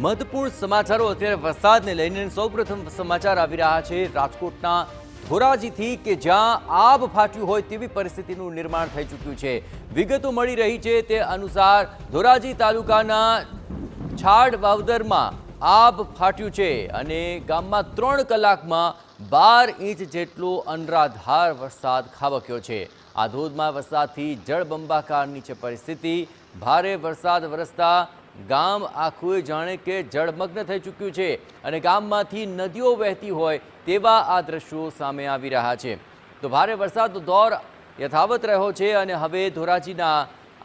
મહત્વપૂર્ણ સમાચારો અત્યારે વરસાદને લઈને સૌપ્રથમ સમાચાર આવી રહ્યા છે રાજકોટના ધોરાજીથી કે જ્યાં આબ ફાટ્યું હોય તેવી પરિસ્થિતિનું નિર્માણ થઈ ચૂક્યું છે। વિગતો મળી રહી છે તે અનુસાર ધોરાજી તાલુકાના છાડ વાવદરમાં આબ ફાટ્યું છે અને ગામમાં 3 કલાકમાં 12 ઇંચ જેટલો અનરાધાર વરસાદ ખાબક્યો છે। આ ધોધમાર વરસાદથી જળબંબાકારની છે પરિસ્થિતિ। ભારે વરસાદ વરસતા ગામ આખું જાણે કે જળમગ્ન થઈ ચૂક્યું છે અને ગામમાંથી નદીઓ વહેતી હોય તેવા આ દ્રશ્યો સામે આવી રહ્યા છે। તો ભારે વરસાદનો દોર યથાવત રહ્યો છે અને હવે ધોરાજીના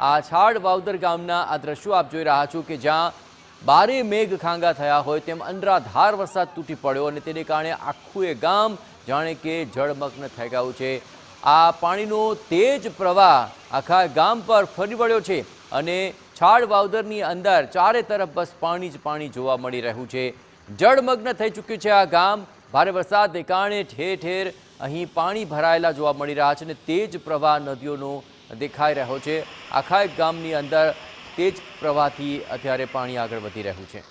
આ છાડ વાવદર ગામના આ દ્રશ્યો આપ જોઈ રહ્યા છો કે જ્યાં બારે મેઘ ખાંગા થયા હોય તેમ અનરાધાર વરસાદ તૂટી પડ્યો અને તેને કારણે આખું એ ગામ જાણે કે જળમગ્ન થઈ ગયું છે। આ પાણીનો તેજ પ્રવાહ આખા ગામ પર ફરી વળ્યો છે અને છાડ વાવદરની અંદર ચારે તરફ બસ પાણી જ પાણી જોવા મળી રહ્યું છે। જળમગ્ન થઈ ચૂક્યું છે આ ગામ। ભારે વરસાદને કારણે ઠેર ઠેર અહીં પાણી ભરાયેલા જોવા મળી રહ્યા છે અને તેજ પ્રવાહ નદીઓનો દેખાઈ રહ્યો છે। આખા ગામની અંદર તેજ પ્રવાહથી અત્યારે પાણી આગળ વધી રહ્યું છે।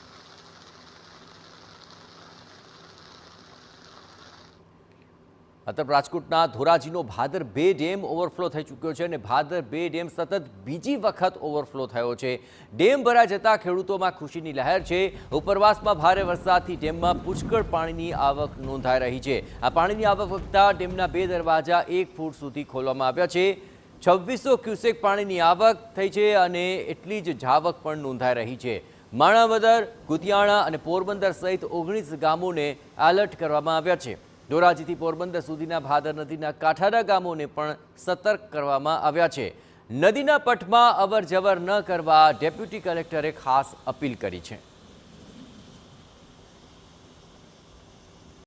અત્યારે રાજકોટના ધોરાજીનો ભાદર 2 ડેમ ઓવરફ્લો થઈ ચૂક્યો છે અને ભાદર 2 ડેમ સતત બીજી વખત ઓવરફ્લો થયો છે। ડેમ ભરાઈ જતા ખેડૂતોમાં ખુશીની લહેર છે। ઉપરવાસમાં ભારે વરસાદથી ડેમમાં પુષ્કળ પાણીની આવક નોંધાઈ રહી છે। આ પાણીની આવક વખતા ડેમના 2 દરવાજા 1 ફૂટ સુધી ખોલવામાં આવ્યા છે। 2600 ક્યુસેક પાણીની આવક થઈ છે અને એટલી જ જાવક પણ નોંધાઈ રહી છે। માણાવદર, કુતિયાણા અને પોરબંદર સહિત 19 ગામોને એલર્ટ કરવામાં આવ્યા છે। ધોરાજીથી પોરબંદર સુધીના ભાદર નદીના કાંઠાના ગામોને પણ સતર્ક કરવામાં આવ્યા છે। નદીના પટમાં અવરજવર ન કરવા ડેપ્યુટી કલેક્ટરે ખાસ અપીલ કરી છે।